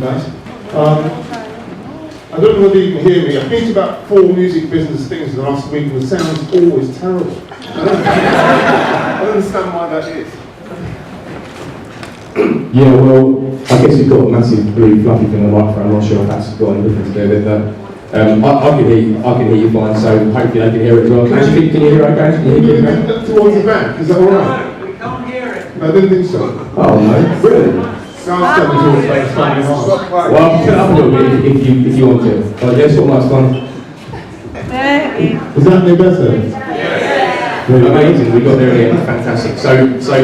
that. I don't know whether you can hear me. I've been to about 4 music business things in the last week and the sound's always terrible. I don't understand why that is. Yeah, well, I guess you've got a massive, really fluffy thing on the microphone. I'm not sure if that's got anything to do with it, but I can hear you fine, so hopefully they can hear it as well. Can you hear it okay? Can you hear it okay? Towards the back, is that alright? No, we can't hear it. I didn't think so. Oh no, really? Sounds coming towards the back, it's finding hard. Well, I'll put it up a little bit if you want to. But yeah, sort of nice fun. Is that any better? Yeah. Amazing, we got there in the end, fantastic. So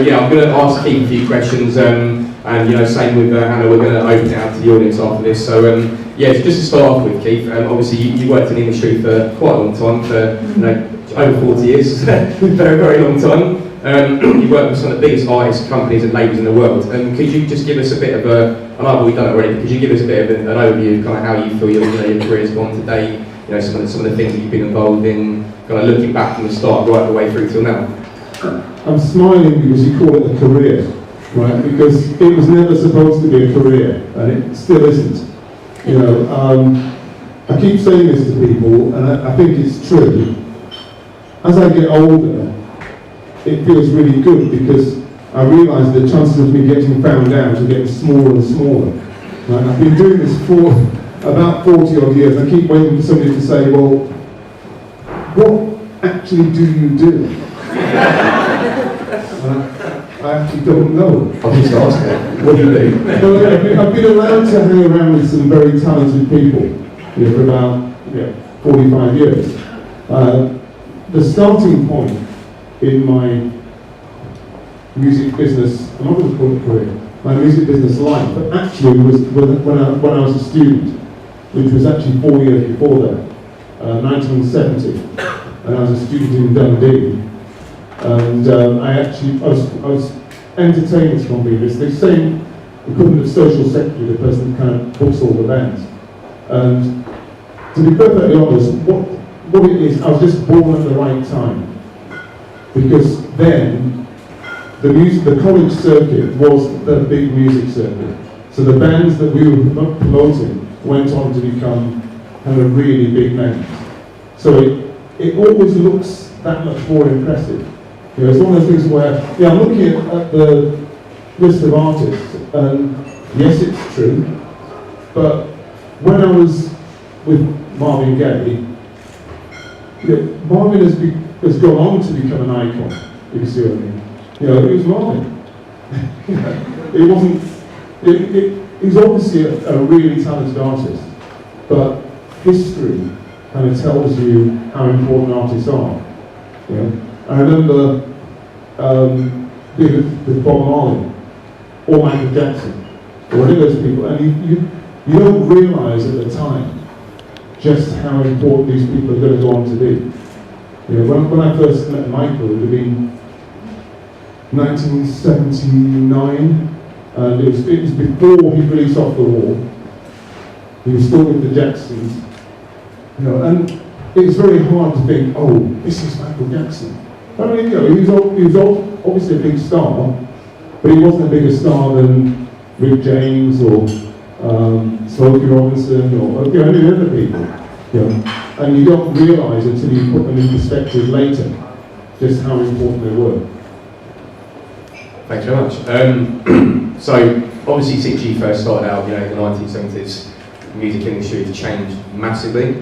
yeah, I'm going to ask Keith a few questions, and you know, same with Hannah, we're going to open it out to the audience after this. So yeah, just to start off with, Keith, obviously you worked in the industry for quite a long time, for you know, over 40 years, very, very long time. You work with some of the biggest artists, companies and labels in the world. Could you just give us a bit of a, I know we've done it already, but could you give us a bit of an overview of kind of how you feel your career's gone today, you know, some of the things that you've been involved in, kind of looking back from the start right the way through till now? I'm smiling because you call it a career, right? Because it was never supposed to be a career, and it still isn't. You know, I keep saying this to people, and I think it's true. As I get older, it feels really good because I realise the chances of me getting found out are getting smaller and smaller. Right? I've been doing this for about 40 odd years. I keep waiting for somebody to say, well, what actually do you do? I actually don't know. I'll just ask that. What do you do? Well, I've been allowed to hang around with some very talented people, you know, for about 45 years. The starting point in my music business, I'm not going to call it career, my music business life, but actually was when I was a student, which was actually 4 years before that, 1970, and I was a student in Dundee, and I was entertainment company, the same equivalent of social secretary, the person that kind of books all the bands. And to be perfectly honest, what it is, I was just born at the right time. Because then, the college circuit was the big music circuit. So the bands that we were promoting went on to become kind of really big names. So it always looks that much more impressive. You know, it's one of those things where, yeah, I'm looking at the list of artists, and yes, it's true, but when I was with Marvin Gaye, you know, Marvin has gone on to become an icon, if you see what I mean. You know, it was Marvin. It wasn't, he's obviously a really talented artist, but history kind of tells you how important artists are. You know? I remember being with Bob Marley, or Michael Jackson, or any of those people, and you don't realise at the time just how important these people are going to go on to be. You know, when I first met Michael, it would have been 1979, and it was before he released Off the Wall. He was still with the Jacksons, you know, and it was very hard to think, oh, this is Michael Jackson. I mean, you know, he was obviously a big star, but he wasn't a bigger star than Rick James or Smokey Robinson or you know, any other people. You know, and you don't realise until you put them in perspective later just how important they were. Thanks very much. So obviously, since you first started out, you know, in the 1970s, the music industry has changed massively.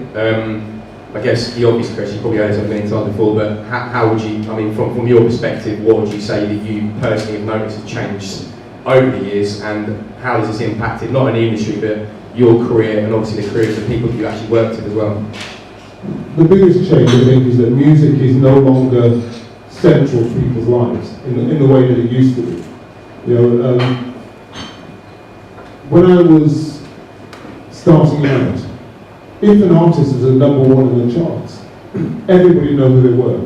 I guess the obvious question, you probably heard it a million times before, but how would you, I mean, from your perspective, what would you say that you personally have noticed has changed over the years, and how has this impacted not only the industry, but your career and obviously the careers of the people that you actually worked with as well? The biggest change, I think, is that music is no longer central to people's lives in the way that it used to be. You know, when I was starting out, if an artist was a #1 in the charts, everybody knew who they were.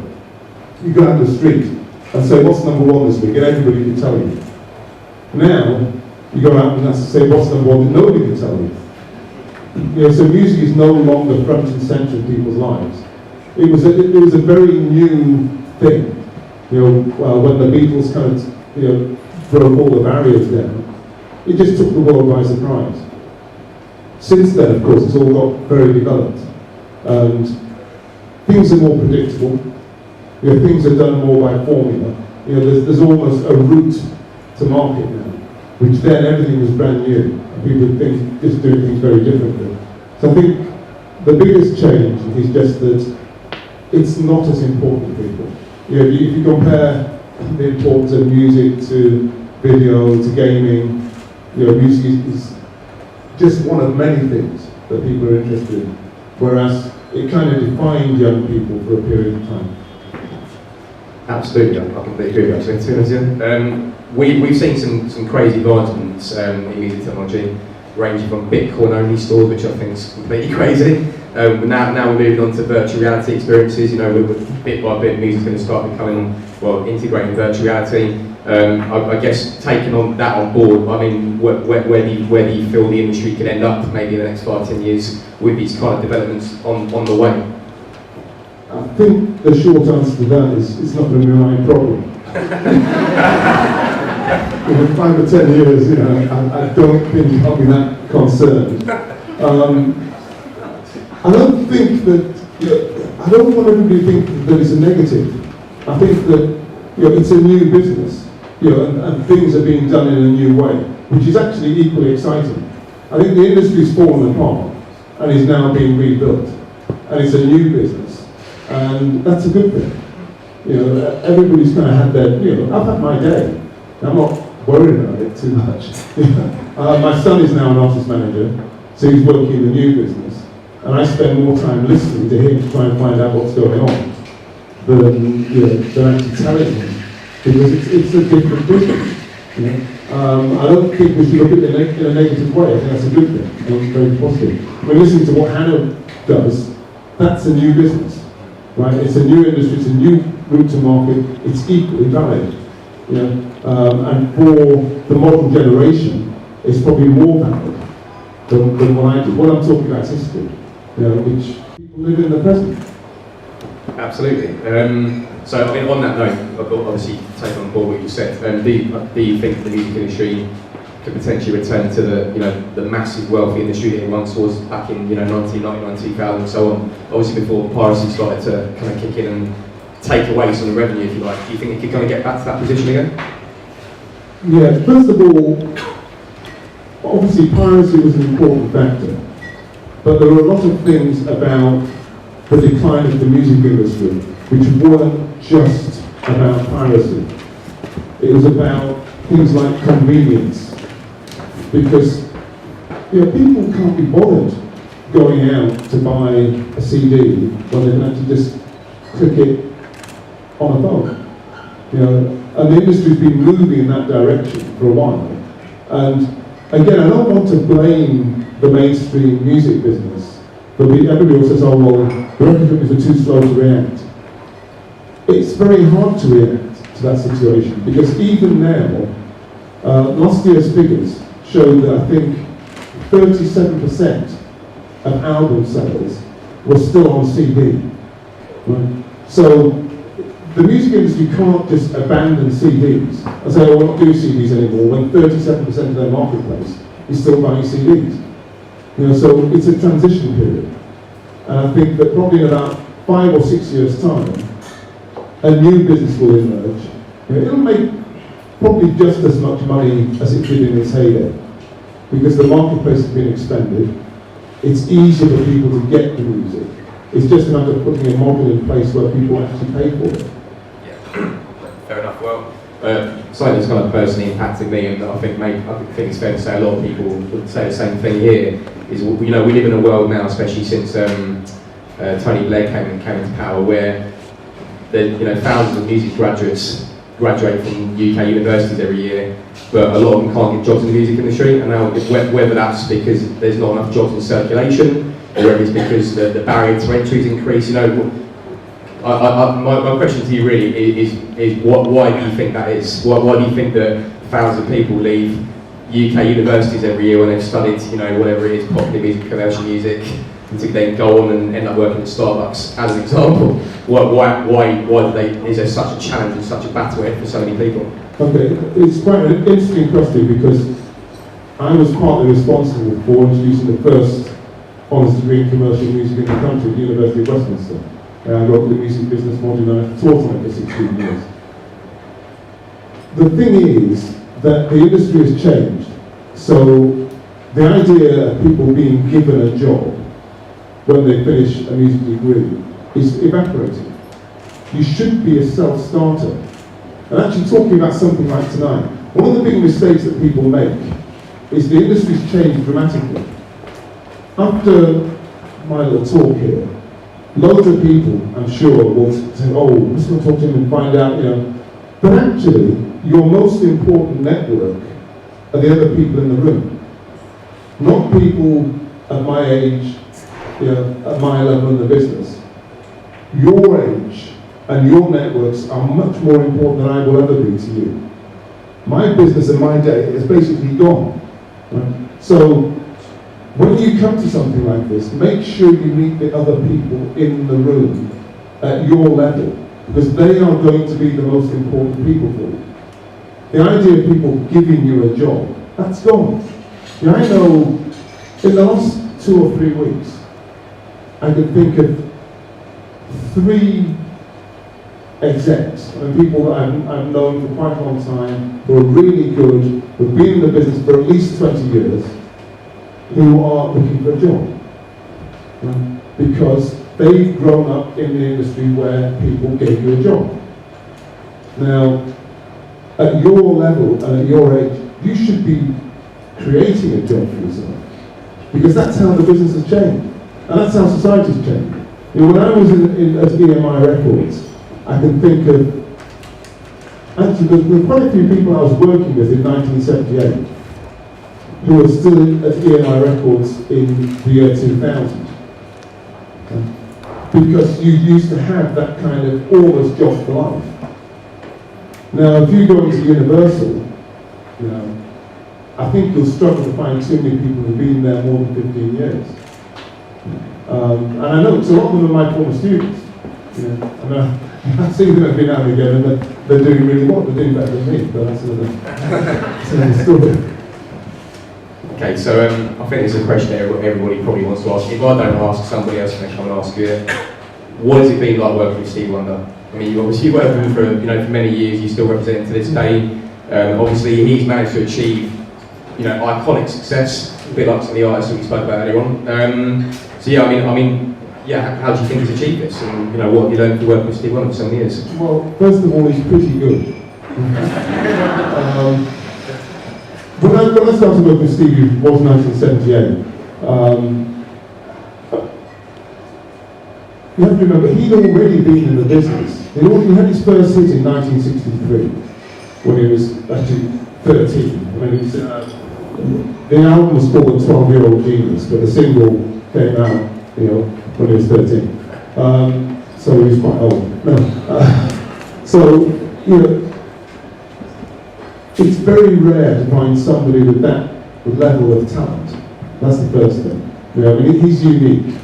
You go out the street and say, what's #1 this week? And everybody can tell you. Now, you go out and say, what's #1 that nobody can tell you. You know, so music is no longer front and centre in people's lives. It was a very new thing. You know, when the Beatles kind of, you know, broke all the barriers down, it just took the world by surprise. Since then, of course, it's all got very developed, and things are more predictable. Things are done more by formula. There's almost a route to market now, which then everything was brand new, and people just doing things very differently. So I think the biggest change is just that it's not as important to people. If you compare the importance of music to video to gaming, music is just one of many things that people are interested in, whereas it kind of defined young people for a period of time. Absolutely, I completely agree with that. To be honest, we've seen some crazy advancements in music technology, ranging from Bitcoin-only stores, which I think is completely crazy. But now we're moving on to virtual reality experiences. Bit by bit, music's going to start becoming, integrating virtual reality. I guess taking that on board, I mean, where do you feel the industry could end up maybe in the next 5-10 years with these kind of developments on the way? I think the short answer to that is it's not going to be my problem. 5 or 10 years, I don't think I'll be that concerned. I don't think that, I don't want everybody to think that it's a negative. I think that it's a new business, and things are being done in a new way, which is actually equally exciting. I think the industry's fallen apart and is now being rebuilt, and it's a new business, and that's a good thing. Everybody's kind of had their, I've had my day. I'm not worried about it too much. My son is now an artist manager, so he's working in the new business, and I spend more time listening to him to try and find out what's going on than actually telling him, because it's a different business. I don't think we should look at it in a negative way. I think that's a good thing. I think it's very positive. We're listening to what Hannah does. That's a new business, right? It's a new industry. It's a new route to market. It's equally valid. And for the modern generation, it's probably more valid than what I do. What I'm talking about is history, which people live in the present. Absolutely. So, I mean, on that note, I've got obviously take on board what you said. Do you think the music industry could potentially return to the massive wealthy industry that it once was back in 1999, 2000, and so on? Obviously, before piracy started to kind of kick in and take away some of the revenue, if you like. Do you think it could kind of get back to that position again? Yeah. First of all, obviously, piracy was an important factor, but there were a lot of things about the decline of the music industry which weren't just about piracy. It was about things like convenience, because people can't be bothered going out to buy a CD when they can actually just click it on a phone. And the industry's been moving in that direction for a while. And again, I don't want to blame the mainstream music business, but everybody else says, oh well, the record companies are too slow to react. It's very hard to react to that situation, because even now, last year's figures showed that I think 37% of album sales were still on CD. Right? So the music industry can't just abandon CDs and say, oh, we'll not do CDs anymore, when 37% of their marketplace is still buying CDs. So it's a transition period. And I think that probably in about 5 or 6 years' time, a new business will emerge. It'll make probably just as much money as it did in its heyday, because the marketplace has been expanded. It's easier for people to get the music. It's just a matter of putting a model in place where people actually pay for it. Yeah, fair enough. Well, something that's kind of personally impacted me, and I think it's fair to say a lot of people would say the same thing here, is we live in a world now, especially since Tony Blair came into power, where thousands of music graduates graduate from UK universities every year, but a lot of them can't get jobs in the music industry, and now whether that's because there's not enough jobs in circulation, or whether it's because the barrier to entry is increased. My question to you really is why do you think that is? Why do you think that thousands of people leave UK universities every year when they've studied, whatever it is, popular music, commercial music, and to then go on and end up working at Starbucks, as an example? Why is there such a challenge and such a battle here for so many people? Okay, it's quite an interesting question, because I was partly responsible for introducing the first honours degree in commercial music in the country at the University of Westminster. I wrote the music business module and I taught on it for 16 years. The thing is that the industry has changed. So the idea of people being given a job when they finish a music degree is evaporating. You should be a self-starter. And actually talking about something like tonight, one of the big mistakes that people make is the industry's changed dramatically. After my little talk here, loads of people, I'm sure, will say, oh, let's go talk to him and find out, But actually, your most important network are the other people in the room. Not people at my age, at my level in the business. Your age and your networks are much more important than I will ever be to you. My business and my day is basically gone. Right? So, when you come to something like this, make sure you meet the other people in the room at your level, because they are going to be the most important people for you. The idea of people giving you a job, that's gone. I know in the last 2 or 3 weeks, I can think of 3 execs and people that I've known for quite a long time, who are really good, who've been in the business for at least 20 years, who are looking for a job. Because they've grown up in the industry where people gave you a job. Now, at your level and at your age, you should be creating a job for yourself. Because that's how the business has changed. And that's how society's changed. When I was at EMI Records, I can think of, actually there were quite a few people I was working with in 1978 who were still at EMI Records in the year 2000. Because you used to have that kind of almost job for life. Now, if you go into Universal, I think you'll struggle to find too many people who've been there more than 15 years. And I know, so a lot of them are my former students. I've seen them every now and again, and they're doing really well. They're doing better than me, but that's another story. Okay, so I think there's a question there everybody probably wants to ask. If I don't ask, somebody else can come and ask you it. What has it been like working with Steve Wonder? I mean, you obviously worked with him for many years. You still represent him to this day. Obviously, he's managed to achieve iconic success, a bit like some of the artists that we spoke about earlier on. So yeah, I mean, how do you think he's achieved this? And what have you learned from working with Steve Wonder for so many years? Well, first of all, he's pretty good. When I started working with Steve, it was 1978. You have to remember, he'd already been in the business. He had his first hit in 1963, when he was actually 13. When he was, the album was called The 12-Year-Old Genius, but the single came out, when he was 13. So he was quite old. No. It's very rare to find somebody with that level of talent. That's the first thing. He's unique.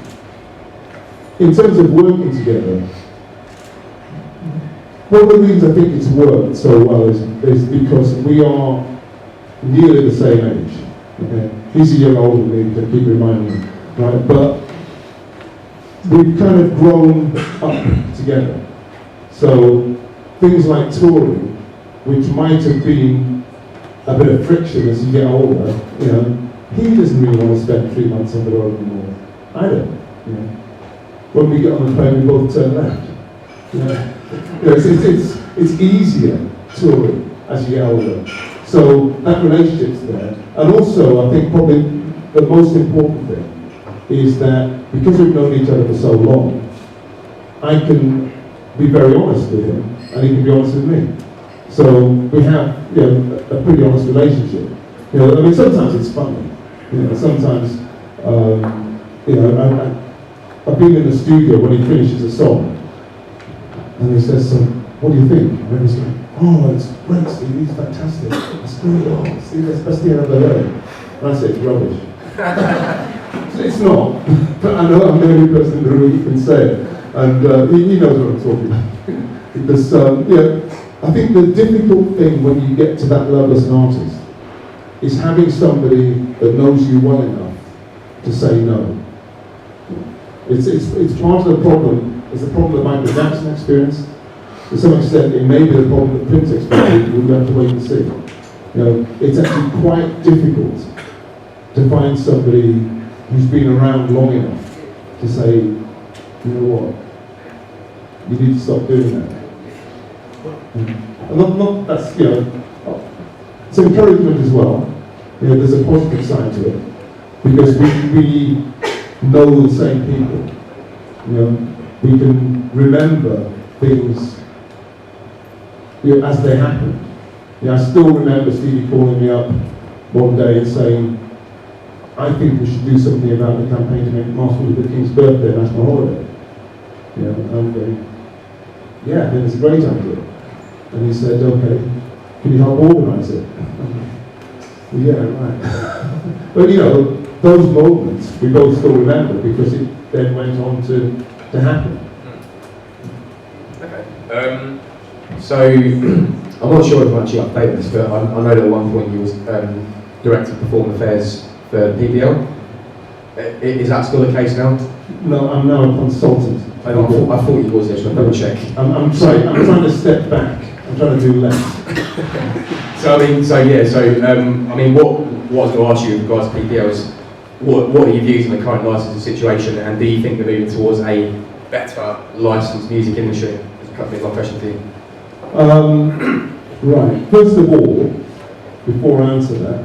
In terms of working together, one of the reasons I think it's worked so well is because we are nearly the same age. Okay? He's a year older than me, to keep reminding me. Right? But we've kind of grown up together. So things like touring, which might have been a bit of friction as you get older, he doesn't really want to spend 3 months on the road anymore. I don't. When we get on the plane, we both turn left. It's easier touring as you get older. So that relationship's there. And also, I think probably the most important thing is that because we've known each other for so long, I can be very honest with him, and he can be honest with me. So we have a pretty honest relationship. Sometimes it's funny. Sometimes I've been in the studio when he finishes a song, and he says, "So, what do you think?" And he's like, "Oh, it's great, Steve. He's fantastic. It's good. Oh, Steve, that's the best thing I've ever heard." And I say, "It's rubbish." It's not, but I know I'm the only person in the room who can say it, and he knows what I'm talking about. Because I think the difficult thing when you get to that level as an artist is having somebody that knows you well enough to say no. It's part of the problem. It's the problem that Michael Jackson experienced. To some extent, it may be the problem that Prince experienced. We'll have to wait and see. You know, it's actually quite difficult to find somebody who's been around long enough to say, you know what, you need to stop doing that. And not that's, you know, it's encouragement as well. You know, there's a positive side to it because we know the same people. You know, we can remember things, you know, as they happen. You know, I still remember Stevie calling me up one day and saying, I think we should do something about the campaign to make Martin Luther King's birthday a national holiday. You know, and I'm going, yeah, I think it's a great idea. And he said, okay, can you help organise it? Well, yeah, right. But you know, those moments we both still remember because it then went on to happen. Okay. So, I'm not sure if I'm actually updated this, but I know that at one point you was Director of Performing Affairs for PPL. Is that still the case now? No, I'm now a consultant. I thought you was there, so I'll double check. I'm trying to step back. I'm trying to do less. So I mean, what I was going to ask you with regards to PPL is, what are your views on the current licensing situation, and do you think they're moving towards a better licensed music industry? Is my question to you. Right. First of all, before I answer that,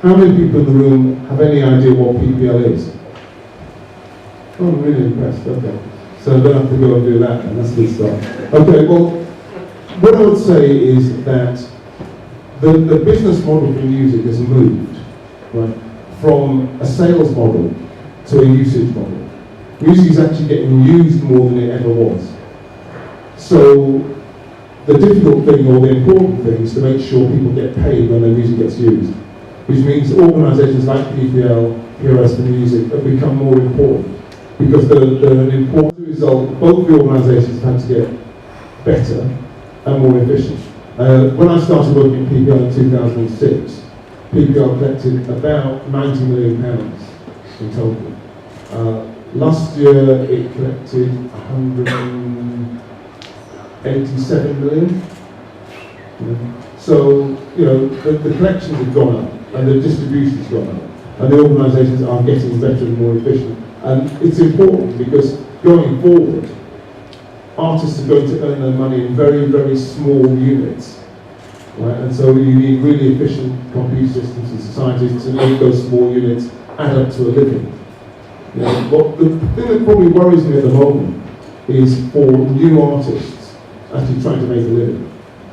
how many people in the room have any idea what PPL is? Oh, I'm really impressed. Okay. So I don't have to go and do that, and that's good stuff. Okay, well, what I would say is that the business model for music has moved, right, from a sales model to a usage model. Music is actually getting used more than it ever was. So the difficult thing, or the important thing, is to make sure people get paid when their music gets used, which means organisations like PPL, PRS for Music have become more important because they're an important result. Both the organisations have had to get better and more efficient. When I started working at PPL in 2006, PPL collected about £90 million in total. Last year it collected 187 million. So, you know, the collections have gone up and the distribution's gone up and the organisations are getting better and more efficient. And it's important because going forward, artists are going to earn their money in very, very small units. Right? And so you need really efficient computer systems and societies to make those small units add up to a living. You know, but the thing that probably worries me at the moment is for new artists actually trying to make a living.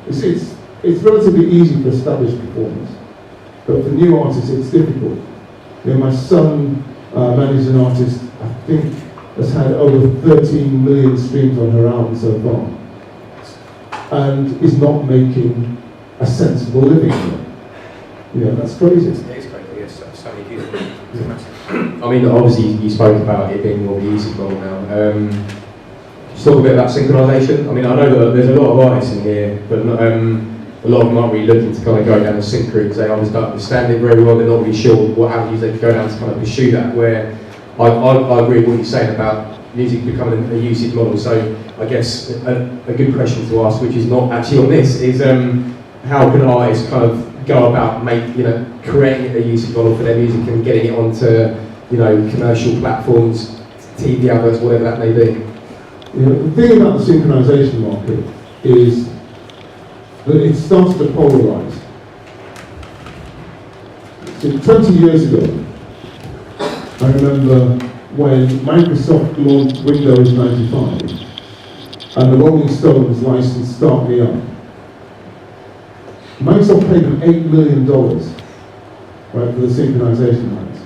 You see, it's relatively easy for established performers, but for new artists it's difficult. You know, my son managed an artist, I think, has had over 13 million streams on her album so far, and is not making a sensible living from it. You know, that's crazy. It is crazy, yes, so many people. I mean, obviously you spoke about it being more the easy model now. Just talk a bit about synchronisation. I mean, I know that there's a lot of artists in here, but not, a lot of them aren't really looking to kind of go down the sync route because they obviously don't understand it very well. They're not really sure what avenues they could go down to kind of pursue that. Where I agree with what you're saying about music becoming a usage model. So I guess a good question to ask, which is not actually on this, is how can artists kind of go about creating a usage model for their music and getting it onto commercial platforms, TV adverts, whatever that may be. The thing about the synchronisation market is that it starts to polarise. So 20 years ago, I remember when Microsoft launched Windows 95 and the Rolling Stones licensed Start Me Up. Microsoft paid them $8 million, right, for the synchronization rights.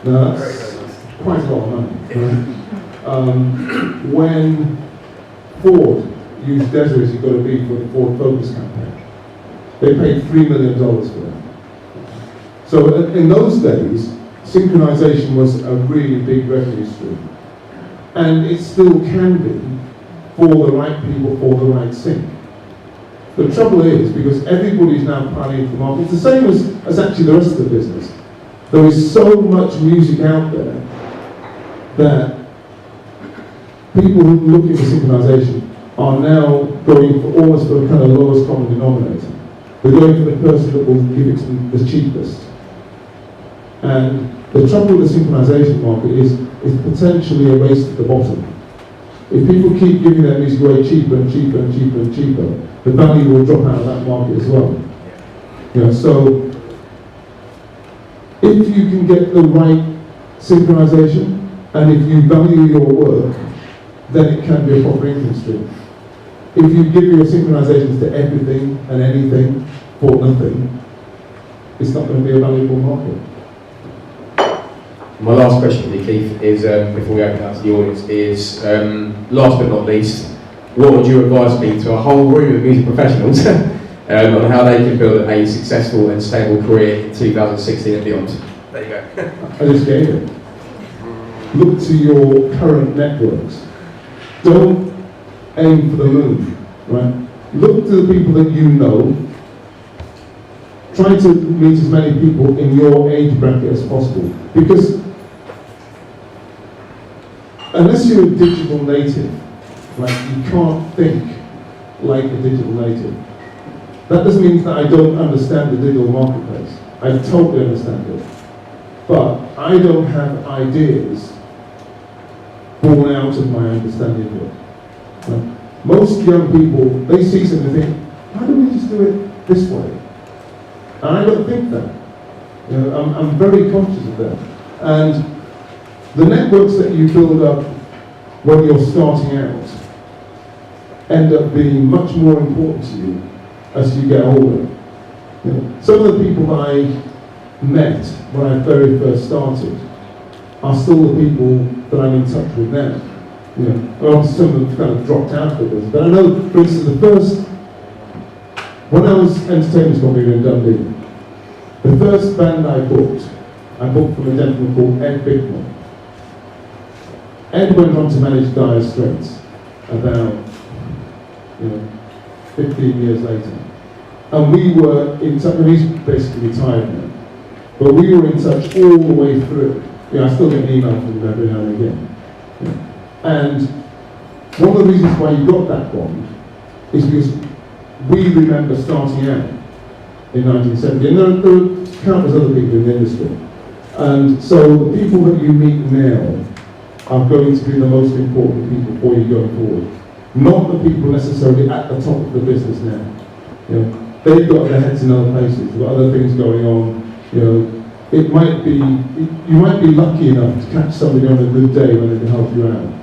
Now that's quite a lot of money. Right? When Ford used Desert As You Gotta Be for the Ford Focus campaign, they paid $3 million for that. So in those days, synchronization was a really big revenue stream. And it still can be for the right people, for the right sync. The trouble is, because everybody's now planning for the market, it's the same as actually the rest of the business. There is so much music out there that people who are looking for synchronization are now going for almost for a kind of lowest common denominator. They're going for the person that will give it to them the cheapest. And the trouble with the synchronization market is it's potentially a race to the bottom. If people keep giving their music away cheaper and cheaper and cheaper and cheaper, the value will drop out of that market as well. You know, so if you can get the right synchronization and if you value your work, then it can be a proper income stream. If you give your synchronizations to everything and anything for nothing, it's not going to be a valuable market. My last question to you, Keith, is before we open up to the audience, is last but not least, what would your advice be to a whole room of music professionals on how they can build a successful and stable career in 2016 and beyond? There you go. I just gave it. Look to your current networks. Don't aim for the moon, right? Look to the people that you know. Try to meet as many people in your age bracket as possible. Because unless you're a digital native, like you can't think like a digital native. That doesn't mean that I don't understand the digital marketplace. I totally understand it. But I don't have ideas born out of my understanding of it. Right? Most young people, they see something and think, why don't we just do it this way? And I don't think that. You know, I'm very conscious of that. And the networks that you build up when you're starting out end up being much more important to you as you get older. You know, some of the people that I met when I very first started are still the people that I'm in touch with now. You know, obviously some of them kind of dropped out of this, but I know, for instance, when I was entertainment company in Dundee, the first band I booked from a gentleman called Ed Bicknell. Ed went on to manage Dire Straits about 15 years later. And we were in touch, and he's basically retired now, but we were in touch all the way through. I still get an email from him every now and again. And one of the reasons why you got that bond is because we remember starting out in 1970, and there are countless other people in the industry. And so the people that you meet now are going to be the most important people for you going forward. Not the people necessarily at the top of the business now. They've got their heads in other places, they've got other things going on. You might be lucky enough to catch somebody on a good day when they can help you out.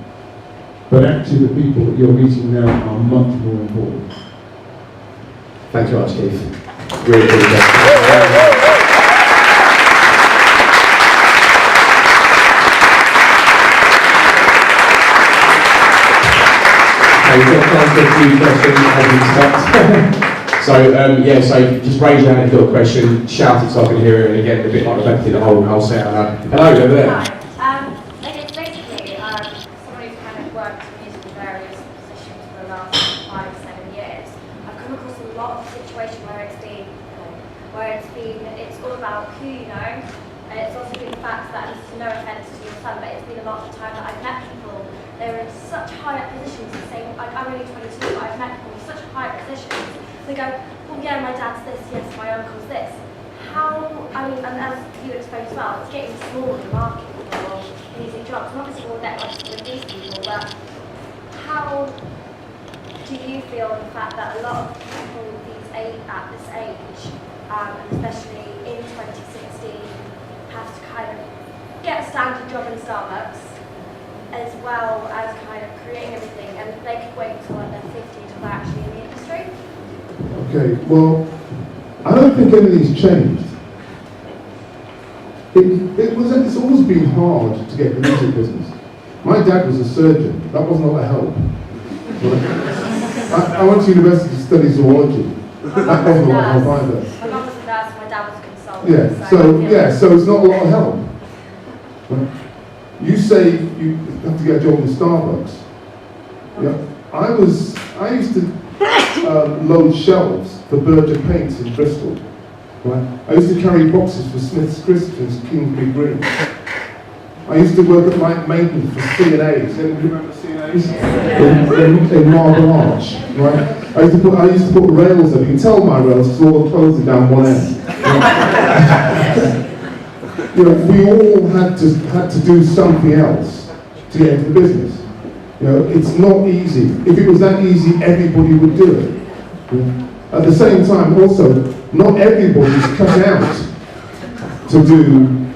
But actually the people that you're meeting now are much more important. Thanks very much, Keith. Really appreciate it. We've got time for a few questions as we expect. So just raise your hand if you've got a question, shout it so I can hear it, and again, a bit like Rebecca, the whole set. Hello, over there. Hi. Basically, someone who's kind of worked in music in various positions for the last 5-7 years, I've come across a lot of situations where it's all about who you know, and it's also been the fact that, and this is no offence to your son, but it's been a lot of the time that I've met people, they're in such high up positions, and say, I'm only 22, but I've met people in such high positions. They go, well, yeah, my dad's this, yes, my uncle's this. And as you explained as well, it's getting smaller, the market for music jobs. And obviously we'll get with these people, but how do you feel the fact that a lot of people at this age, and especially in 2016, have to kind of get a standard job in Starbucks, as well as kind of creating everything, and they could wait until like they're 50 till they're actually in the industry? Okay, well, I don't think anything's changed. It's always been hard to get the music business. My dad was a surgeon. That wasn't a lot of help. Right? I went to university to study zoology. That wasn't a lot of help either. My mum was a nurse, my dad was a consultant. So it's not a lot of help. Right? You say you have to get a job in Starbucks. Yeah, I used to load shelves for Berger Paints in Bristol. Right? I used to carry boxes for Smith's Crisps in Kingsbury Green. I used to work at Mike Maintenance for C&A's. Anybody remember C&A's? In Marble Arch, right? I used to put rails in. You can tell my rails because all the clothes are down one end. You know, we all had to do something else to get into the business. You know, it's not easy. If it was that easy, everybody would do it. At the same time, also, not everybody's cut out to do.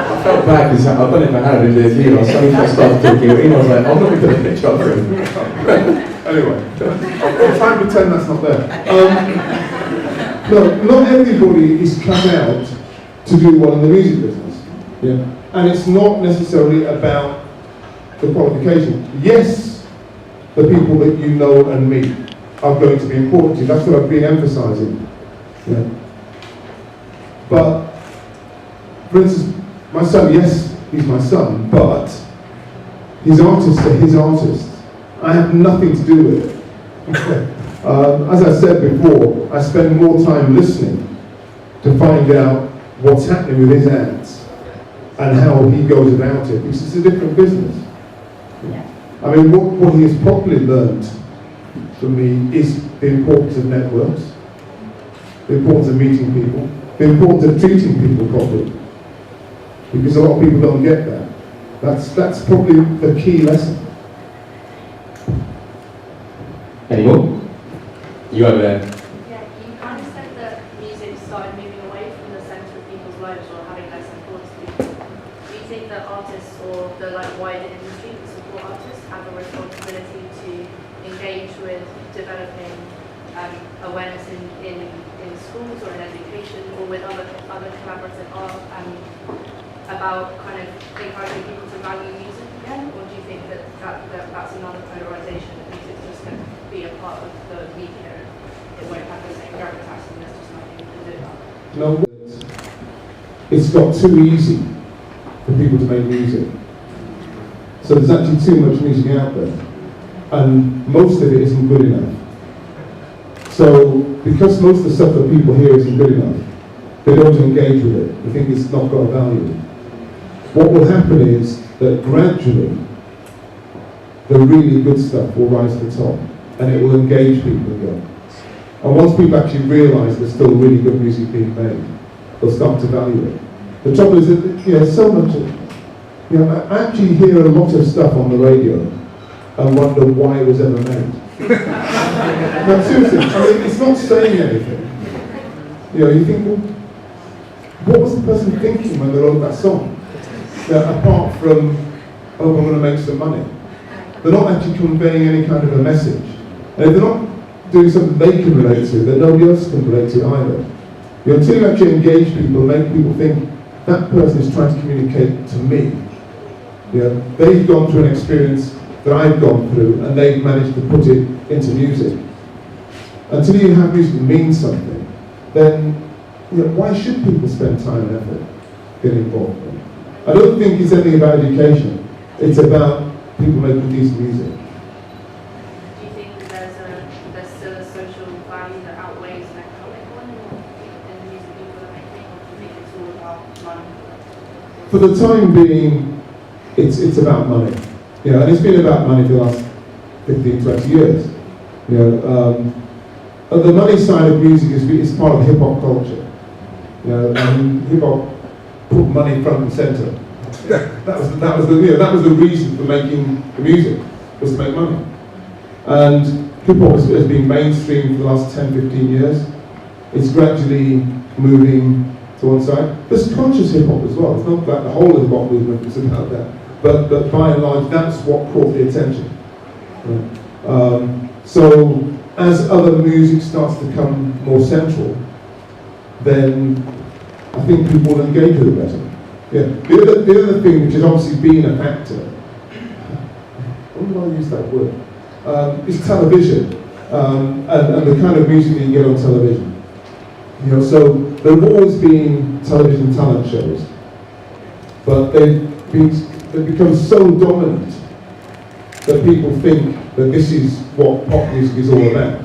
I felt bad because I don't know if I had it in the video. Suddenly I started talking, and I was like, I'm not going to put a picture up for him. Anyway, I'll try and pretend that's not there. No, not everybody is cut out to do well in the music business. Yeah. And it's not necessarily about the qualification. Yes, the people that you know and meet are going to be important to you. That's what I've been emphasising. Yeah. But, for instance, my son, yes, he's my son, but his artists are his artists. I have nothing to do with it. As I said before, I spend more time listening to find out what's happening with his acts and how he goes about it, because it's a different business. I mean, what he has probably learned from me is the importance of networks, the importance of meeting people, the importance of treating people properly, because a lot of people don't get that. That's probably the key lesson. Any more? You over there. Yeah, you kind of said that music started moving away from the centre of people's lives or having less importance to people. Do you think that artists or the wider industry that support artists have a responsibility to engage with developing awareness in schools or in education or with other collaborative art about kind of encouraging people to value music again? Or do you think that's another polarisation, that music's just going to be a part of the media? It won't have the same gravitas and there's just nothing to do about it? No, it's got too easy for people to make music. So there's actually too much music out there, and most of it isn't good enough. So because most of the stuff that people hear isn't good enough, they don't engage with it. They think it's not got a value. What will happen is that gradually the really good stuff will rise to the top, and it will engage people again. And once people actually realise there's still really good music being made, they'll start to value it. The trouble is that, so much of, I actually hear a lot of stuff on the radio and wonder why it was ever made. No, seriously, I mean, it's not saying anything. You think, well, what was the person thinking when they wrote that song? Apart from, oh, I'm going to make some money. They're not actually conveying any kind of a message. And if they're not doing something they can relate to, then nobody else can relate to either. Until you actually engage people, make people think, that person is trying to communicate to me. They've gone through an experience that I've gone through, and they've managed to put it into music. Until you have music that means something, then why should people spend time and effort getting involved in it? I don't think it's anything about education. It's about people making decent music. Do you think that there's still a social value that outweighs an economic one in the music people are making, or do you think it's all about money? For the time being, it's about money. And it's been about money for the last 15, 20 years. The money side of music is part of hip-hop culture. Hip-hop put money front and centre. That was the reason for making the music, was to make money. And hip-hop has been mainstream for the last 10, 15 years. It's gradually moving to one side. There's conscious hip-hop as well. It's not about the whole hip-hop movement, it's about that. But by and large, that's what caught the attention. So as other music starts to become more central, then I think people will engage with it better. The other thing which has obviously been a factor, when do I use that word? Is television, and the kind of music that you get on television. So there have always been television talent shows. but they've become so dominant that people think that this is what pop music is all about.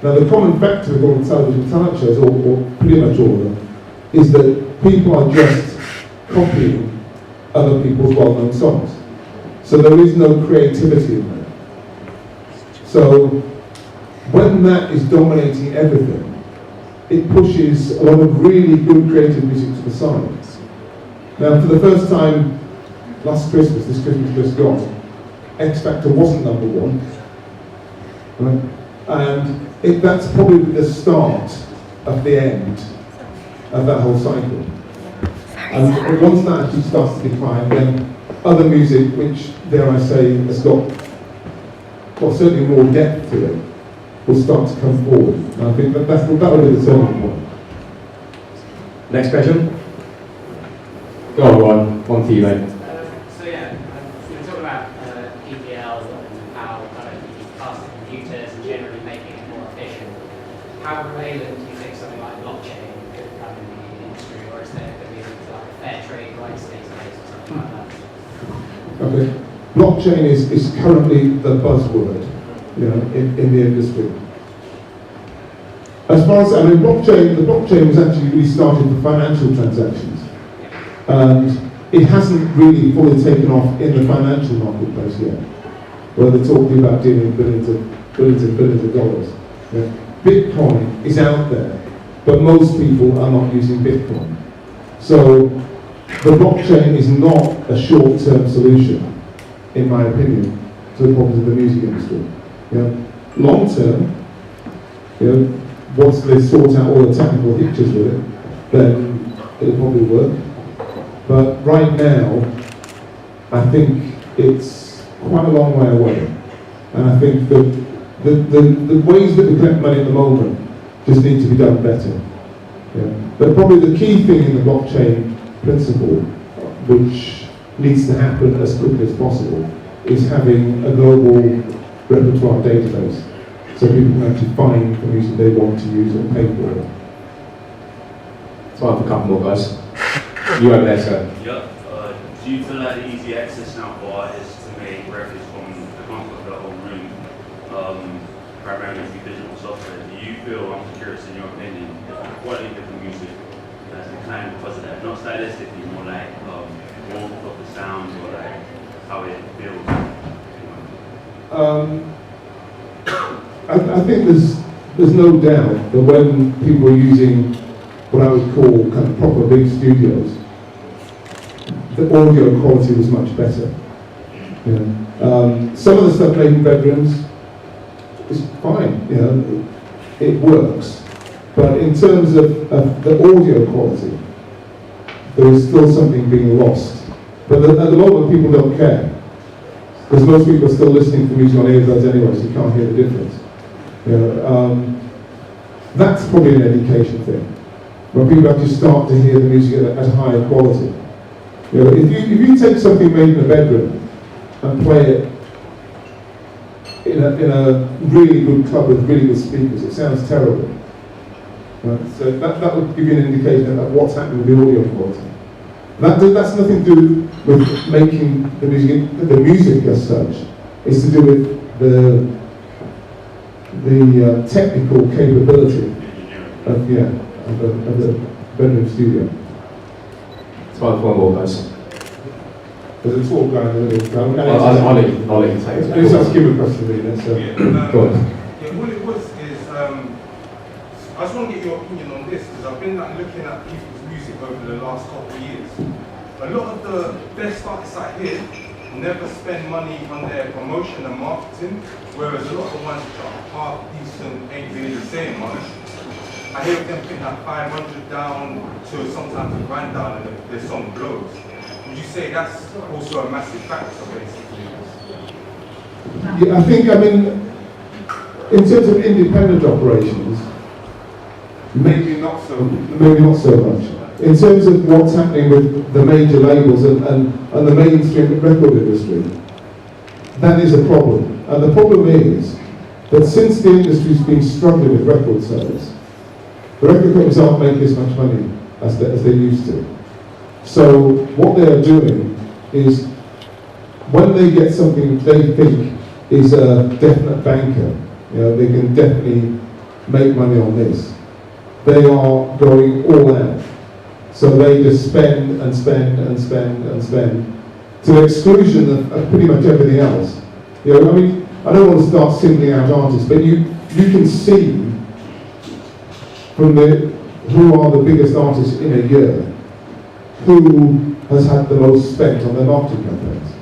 Now the common factor with all the television talent shows, or pretty much all of them, is that people are just copying other people's well-known songs. So there is no creativity in there. So when that is dominating everything, it pushes a lot of really good creative music to the side. Now for the first time last Christmas, this Christmas just gone, X Factor wasn't number one, right? And that's probably the start of the end of that whole cycle. And once that actually starts to decline, then other music, which, dare I say, has got, well, certainly more depth to it, will start to come forward. And I think that will be the turning point. Next question. Go on, Ryan. One for you, mate. So yeah, we were talking about EPL and how kind of you pass the computers and generally making it more efficient. How prevalent do you think something like blockchain could become in the industry, or is there going to be like a fair trade rights these days or something like that? Okay. Blockchain is currently the buzzword, you know, in the industry. As far as, I mean, the blockchain was actually really started for financial transactions. And it hasn't really fully taken off in the financial marketplace yet, where they're talking about dealing billions of dollars. Yeah. Bitcoin is out there, but most people are not using Bitcoin. So the blockchain is not a short-term solution, in my opinion, to the problems of the music industry. Yeah. Long-term, you know, once they sort out all the technical hitches with it, then it'll probably work. But right now, I think it's quite a long way away. And I think that the ways that we collect money at the moment just need to be done better. Yeah. But probably the key thing in the blockchain principle, which needs to happen as quickly as possible, is having a global repertoire database, so people can actually find the music they want to use and pay for it. Time for a couple more, guys. You over there, sir. Yep. Do you feel like the easy access now for artists to make records from the comfort of their own room, primarily through digital software? Do you feel, I'm curious in your opinion, if the quality of the music has declined because of that? Not stylistically, more like warmth of the sound or like how it feels? I think there's no doubt that when people are using what I would call kind of proper big studios, the audio quality was much better. You know, some of the stuff made in bedrooms is fine, you know, it works. But in terms of the audio quality, there is still something being lost. But at the moment, people don't care, because most people are still listening to music on earbuds anyway, so you can't hear the difference. You know, that's probably an education thing, where people actually start to hear the music at a higher quality. You know, if you take something made in a bedroom and play it in a really good club with really good speakers, it sounds terrible. Right? So that would give you an indication of what's happening with the audio quality. That's nothing to do with making the music as such. It's to do with the technical capability of the bedroom studio. Time for one more, guys. There's a talk guy in the middle. I'll let you take it. It's a human question, really. So. Go on. Yeah, all it was is, I just want to get your opinion on this, because I've been looking at people's music over the last couple of years. A lot of the best artists out here never spend money on their promotion and marketing, whereas a lot of the ones which are half decent ain't really saying much. I hear them putting like 500 down to sometimes a grand down and their song blows. Would you say that's also a massive factor, basically? Yeah, I mean, in terms of independent operations, maybe not so much. In terms of what's happening with the major labels and the mainstream record industry, that is a problem. And the problem is that since the industry's been struggling with record sales, the record companies aren't making as much money as they used to. So what they are doing is, when they get something they think is a definite banker, they can definitely make money on this, they are going all out. So they just spend and spend and spend and spend, to the exclusion of pretty much everything else. I mean, I don't want to start singling out artists, but you can see from who are the biggest artists in a year, who has had the most spent on their marketing campaigns.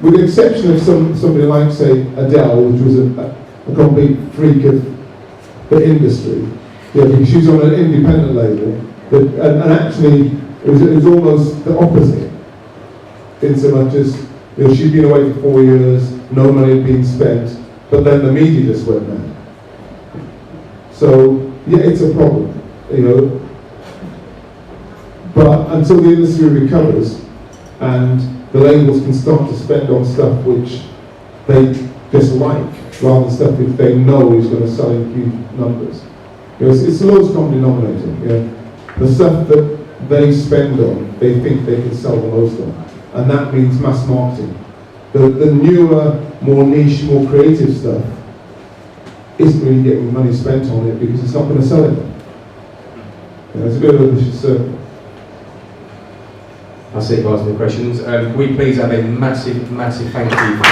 With the exception of somebody like, say, Adele, which was a complete freak of the industry, because she's on an independent label, and actually it was almost the opposite, in so much as she'd been away for 4 years, no money had been spent, but then the media just went mad. So yeah, it's a problem, but until the industry recovers and the labels can start to spend on stuff which they dislike, rather than stuff which they know is going to sell in huge numbers. It's the lowest common denominator. The stuff that they spend on, they think they can sell the most on, and that means mass marketing. The newer, more niche, more creative stuff isn't really getting money spent on it because it's not going to sell it. It's a bit of a vicious circle. That's it, guys, for the questions. Can we please have a massive, massive thank you for